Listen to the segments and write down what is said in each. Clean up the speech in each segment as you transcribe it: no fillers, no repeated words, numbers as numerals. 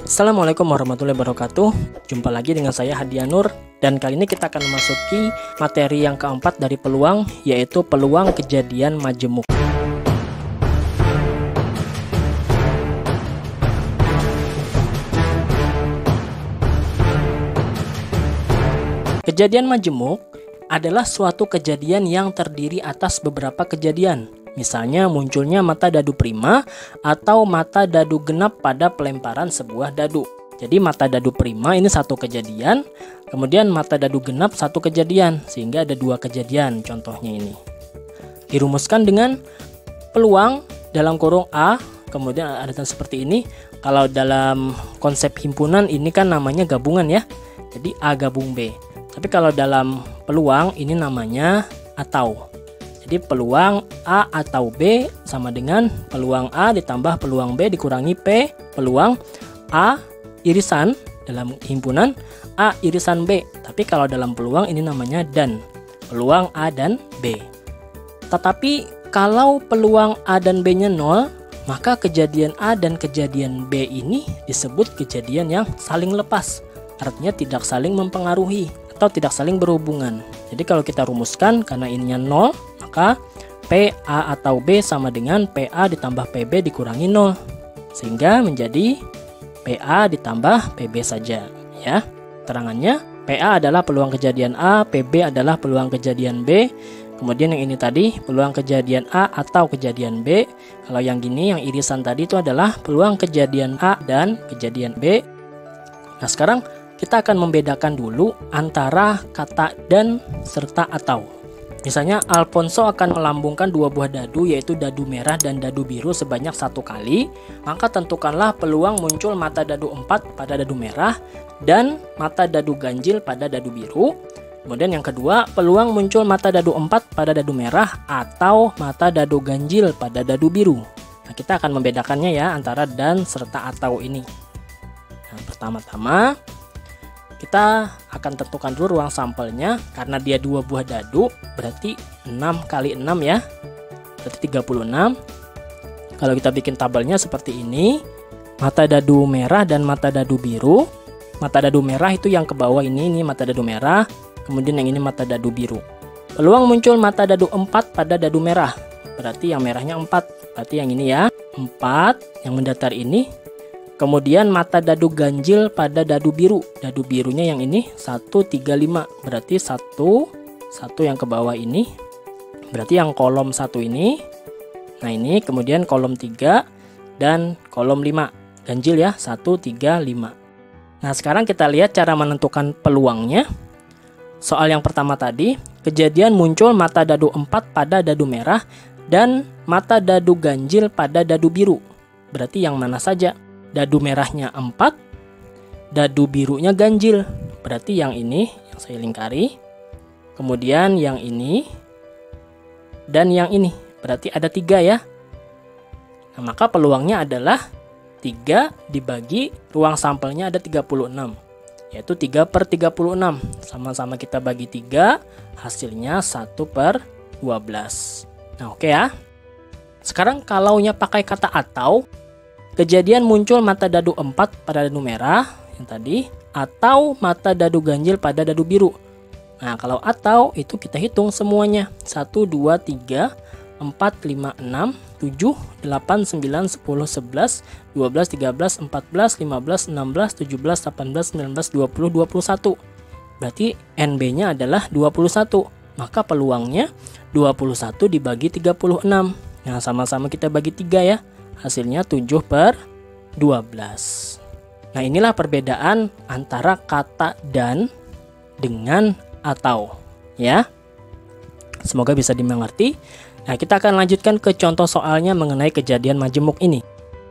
Assalamualaikum warahmatullahi wabarakatuh. Jumpa lagi dengan saya Hadianur, dan kali ini kita akan memasuki materi yang keempat dari peluang, yaitu peluang kejadian majemuk. Kejadian majemuk adalah suatu kejadian yang terdiri atas beberapa kejadian. Misalnya munculnya mata dadu prima atau mata dadu genap pada pelemparan sebuah dadu. Jadi mata dadu prima ini satu kejadian, kemudian mata dadu genap satu kejadian, sehingga ada dua kejadian contohnya ini. Dirumuskan dengan peluang dalam kurung A, kemudian ada seperti ini. Kalau dalam konsep himpunan ini kan namanya gabungan ya, jadi A gabung B. Tapi kalau dalam peluang ini namanya atau. Jadi peluang A atau B sama dengan peluang A ditambah peluang B dikurangi P peluang A irisan dalam himpunan A irisan B. Tapi kalau dalam peluang ini namanya dan, peluang A dan B. Tetapi kalau peluang A dan B-nya 0, maka kejadian A dan kejadian B ini disebut kejadian yang saling lepas. Artinya tidak saling mempengaruhi atau tidak saling berhubungan. Jadi kalau kita rumuskan, karena ininya 0, maka PA atau B sama dengan PA ditambah PB dikurangi 0, sehingga menjadi PA ditambah PB saja ya. Terangannya PA adalah peluang kejadian A, PB adalah peluang kejadian B. Kemudian yang ini tadi peluang kejadian A atau kejadian B. Kalau yang gini, yang irisan tadi itu adalah peluang kejadian A dan kejadian B. Nah sekarang kita akan membedakan dulu antara kata dan serta atau. Misalnya Alfonso akan melambungkan dua buah dadu, yaitu dadu merah dan dadu biru sebanyak 1 kali. Maka tentukanlah peluang muncul mata dadu 4 pada dadu merah dan mata dadu ganjil pada dadu biru. Kemudian yang kedua, peluang muncul mata dadu 4 pada dadu merah atau mata dadu ganjil pada dadu biru. Nah, kita akan membedakannya ya antara dan serta atau ini. Nah, pertama-tama kita akan tentukan dulu ruang sampelnya. Karena dia dua buah dadu, berarti 6 kali 6 ya, berarti 36. Kalau kita bikin tabelnya seperti ini, mata dadu merah dan mata dadu biru. Mata dadu merah itu yang ke bawah ini mata dadu merah, kemudian yang ini mata dadu biru. Peluang muncul mata dadu 4 pada dadu merah, berarti yang merahnya 4, berarti yang ini ya 4 yang mendatar ini. Kemudian mata dadu ganjil pada dadu biru. Dadu birunya yang ini 135, berarti 1 yang ke bawah ini. Berarti yang kolom 1 ini. Nah ini kemudian kolom 3 dan kolom 5. Ganjil ya 1, 3, 5. Nah sekarang kita lihat cara menentukan peluangnya. Soal yang pertama tadi, kejadian muncul mata dadu 4 pada dadu merah dan mata dadu ganjil pada dadu biru. Berarti yang mana saja? Dadu merahnya 4, dadu birunya ganjil, berarti yang ini yang saya lingkari. Kemudian yang ini dan yang ini, berarti ada 3 ya. Nah, maka peluangnya adalah 3 dibagi ruang sampelnya ada 36, yaitu 3/36. Sama-sama kita bagi 3, hasilnya 1/12. Nah oke ya. Sekarang kalaunya pakai kata atau, kejadian muncul mata dadu 4 pada dadu merah yang tadi atau mata dadu ganjil pada dadu biru. Nah, kalau atau itu kita hitung semuanya. 1 2 3 4 5 6 7 8 9 10 11 12 13 14 15 16 17 18 19 20 21. Berarti NB-nya adalah 21. Maka peluangnya 21 dibagi 36. Nah, sama-sama kita bagi 3 ya. Hasilnya 7/12. Nah inilah perbedaan antara kata dan dengan atau ya. Semoga bisa dimengerti. Nah kita akan lanjutkan ke contoh soalnya mengenai kejadian majemuk ini.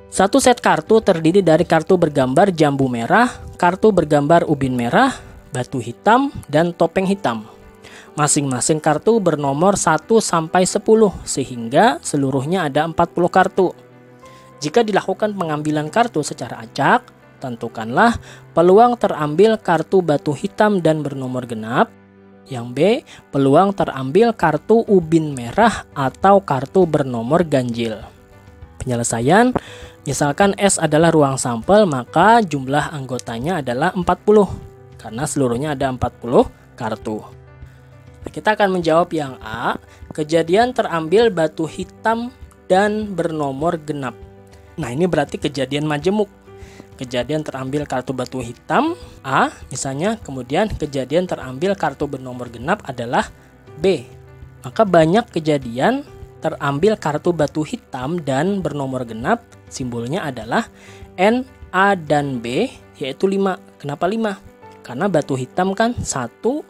Satu set kartu terdiri dari kartu bergambar jambu merah, kartu bergambar ubin merah, batu hitam, dan topeng hitam. Masing-masing kartu bernomor 1 sampai 10 sehingga seluruhnya ada 40 kartu. Jika dilakukan pengambilan kartu secara acak, tentukanlah peluang terambil kartu batu hitam dan bernomor genap. Yang B, peluang terambil kartu ubin merah atau kartu bernomor ganjil. Penyelesaian, Misalkan S adalah ruang sampel, maka jumlah anggotanya adalah 40 karena seluruhnya ada 40 kartu. Kita akan menjawab yang A. Kejadian terambil batu hitam dan bernomor genap. Nah, ini berarti kejadian majemuk. Kejadian terambil kartu batu hitam A misalnya, kemudian kejadian terambil kartu bernomor genap adalah B. Maka banyak kejadian terambil kartu batu hitam dan bernomor genap, simbolnya adalah N, A, dan B, yaitu 5. Kenapa 5? Karena batu hitam kan 1,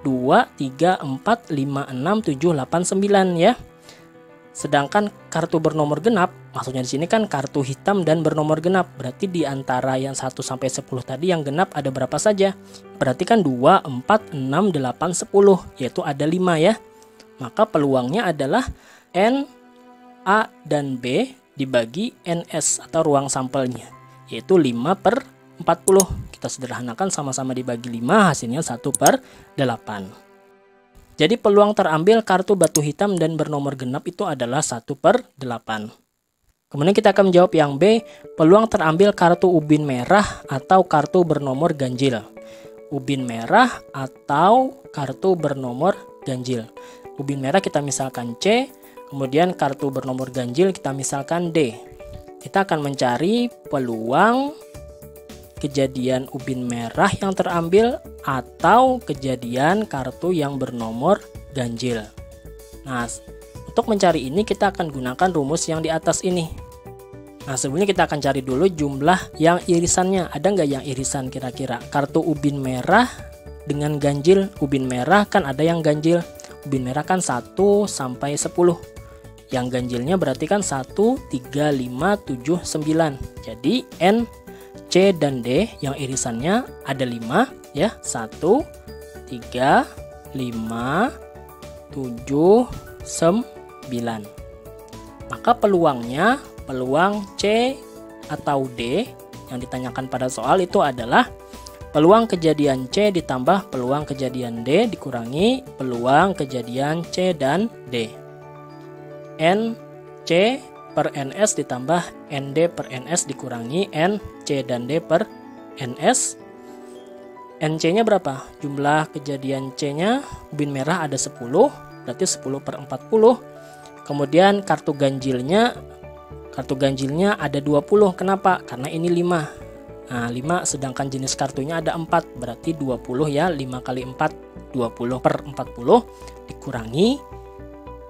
2, 3, 4, 5, 6, 7, 8, 9 ya. Sedangkan kartu bernomor genap, maksudnya di sini kan kartu hitam dan bernomor genap. Berarti di antara yang 1 sampai 10 tadi yang genap ada berapa saja? Berarti kan 2, 4, 6, 8, 10, yaitu ada 5 ya. Maka peluangnya adalah N, A, dan B dibagi NS atau ruang sampelnya, yaitu 5/40. Kita sederhanakan, sama-sama dibagi 5, hasilnya 1/8. Jadi peluang terambil kartu batu hitam dan bernomor genap itu adalah 1/8. Kemudian kita akan menjawab yang B, peluang terambil kartu ubin merah atau kartu bernomor ganjil. Ubin merah atau kartu bernomor ganjil. Ubin merah kita misalkan C, kemudian kartu bernomor ganjil kita misalkan D. Kita akan mencari peluang kejadian ubin merah yang terambil atau kejadian kartu yang bernomor ganjil. Nah, untuk mencari ini kita akan gunakan rumus yang di atas ini. Nah, sebelumnya kita akan cari dulu jumlah yang irisannya. Ada nggak yang irisan kira-kira? Kartu ubin merah dengan ganjil. Ubin merah kan ada yang ganjil. Ubin merah kan 1 sampai 10. Yang ganjilnya berarti kan 1, 3, 5, 7, 9. Jadi N, C, dan D yang irisannya ada 5 ya. 1, 3, 5, 7, 9. Maka peluangnya, peluang C atau D yang ditanyakan pada soal itu adalah peluang kejadian C ditambah peluang kejadian D dikurangi peluang kejadian C dan D. N, C per NS ditambah ND per NS dikurangi N, C, dan D per NS. NC-nya berapa? Jumlah kejadian C-nya, ubin merah ada 10, berarti 10/40. Kemudian kartu ganjilnya ada 20. Kenapa? Karena ini 5. Nah, 5 sedangkan jenis kartunya ada 4, berarti 20 ya. 5 kali 4, 20/40 dikurangi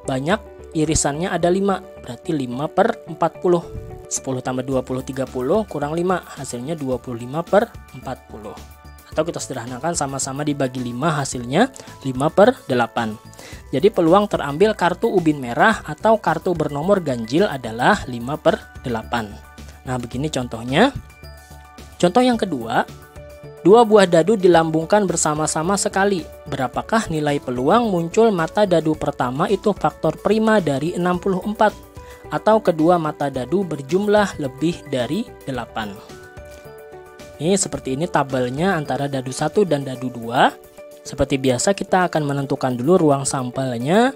banyak irisannya ada 5, berarti 5/40. 10 tambah 20, 30, kurang 5, hasilnya 25/40. Atau kita sederhanakan, sama-sama dibagi 5, hasilnya 5/8. Jadi peluang terambil kartu ubin merah atau kartu bernomor ganjil adalah 5/8. Nah, begini contohnya. Contoh yang kedua, 2 buah dadu dilambungkan bersama-sama sekali. Berapakah nilai peluang muncul mata dadu pertama itu faktor prima dari 64 atau kedua mata dadu berjumlah lebih dari 8? Ini seperti ini tabelnya antara dadu 1 dan dadu 2. Seperti biasa kita akan menentukan dulu ruang sampelnya,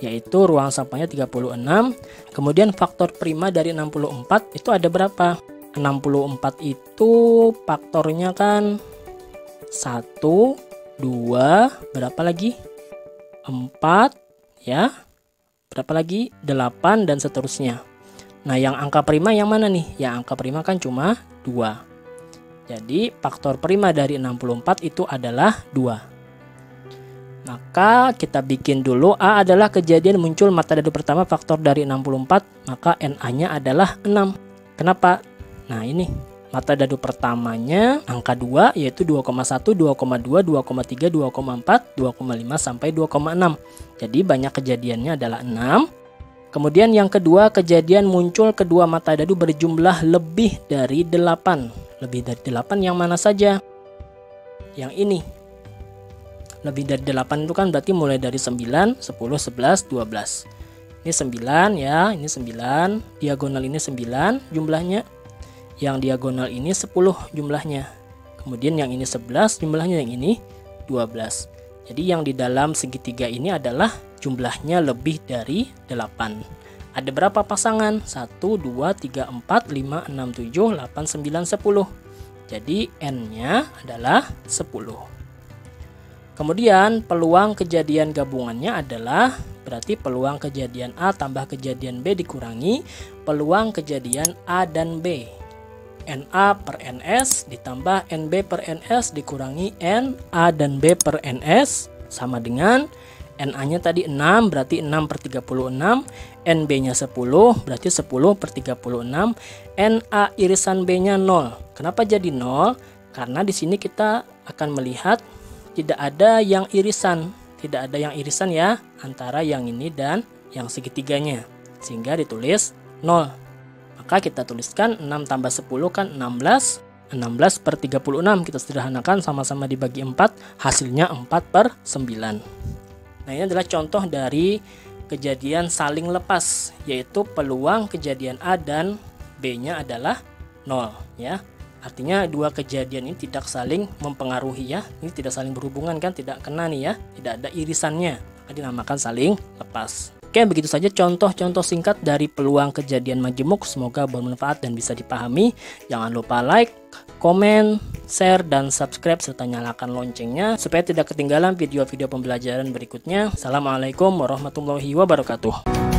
yaitu ruang sampelnya 36. Kemudian faktor prima dari 64 itu ada berapa? 64 itu faktornya kan 1, 2, berapa lagi? 4 ya. Berapa lagi? 8 dan seterusnya. Nah, yang angka prima yang mana nih? Yang angka prima kan cuma 2. Jadi faktor prima dari 64 itu adalah 2. Maka kita bikin dulu A adalah kejadian muncul mata dadu pertama faktor dari 64, maka NA-nya adalah 6. Kenapa? Nah, ini mata dadu pertamanya angka 2 yaitu 2,1, 2,2, 2,3, 2,4, 2,5 sampai 2,6. Jadi banyak kejadiannya adalah 6. Kemudian yang kedua, kejadian muncul kedua mata dadu berjumlah lebih dari 8. Lebih dari 8 yang mana saja? Yang ini. Lebih dari 8 itu kan berarti mulai dari 9, 10, 11, 12. Ini 9 ya, ini 9. Diagonal ini 9 jumlahnya. Yang diagonal ini 10 jumlahnya. Kemudian yang ini 11 jumlahnya, yang ini 12. Jadi yang di dalam segitiga ini adalah jumlahnya lebih dari 8. Ada berapa pasangan? 1, 2, 3, 4, 5, 6, 7, 8, 9, 10. Jadi N-nya adalah 10. Kemudian peluang kejadian gabungannya adalah, berarti peluang kejadian A tambah kejadian B dikurangi peluang kejadian A dan B. NA per NS ditambah NB per NS dikurangi NA dan B per NS sama dengan NA-nya tadi 6, berarti 6 per 36, NB-nya 10, berarti 10 per 36, NA irisan B-nya 0. Kenapa jadi 0? Karena di sini kita akan melihat tidak ada yang irisan. Tidak ada yang irisan ya antara yang ini dan yang segitiganya. Sehingga ditulis 0. Maka kita tuliskan 6 tambah 10 kan 16. 16 per 36 kita sederhanakan sama-sama dibagi 4. Hasilnya 4 per 9. Nah, ini adalah contoh dari kejadian saling lepas, yaitu peluang kejadian A dan B-nya adalah 0 ya. Artinya dua kejadian ini tidak saling mempengaruhi ya. Ini tidak saling berhubungan kan, tidak kena nih ya. Tidak ada irisannya. Maka dinamakan saling lepas. Oke, begitu saja contoh-contoh singkat dari peluang kejadian majemuk. Semoga bermanfaat dan bisa dipahami. Jangan lupa like, komen, share, dan subscribe serta nyalakan loncengnya supaya tidak ketinggalan video-video pembelajaran berikutnya. Assalamualaikum warahmatullahi wabarakatuh.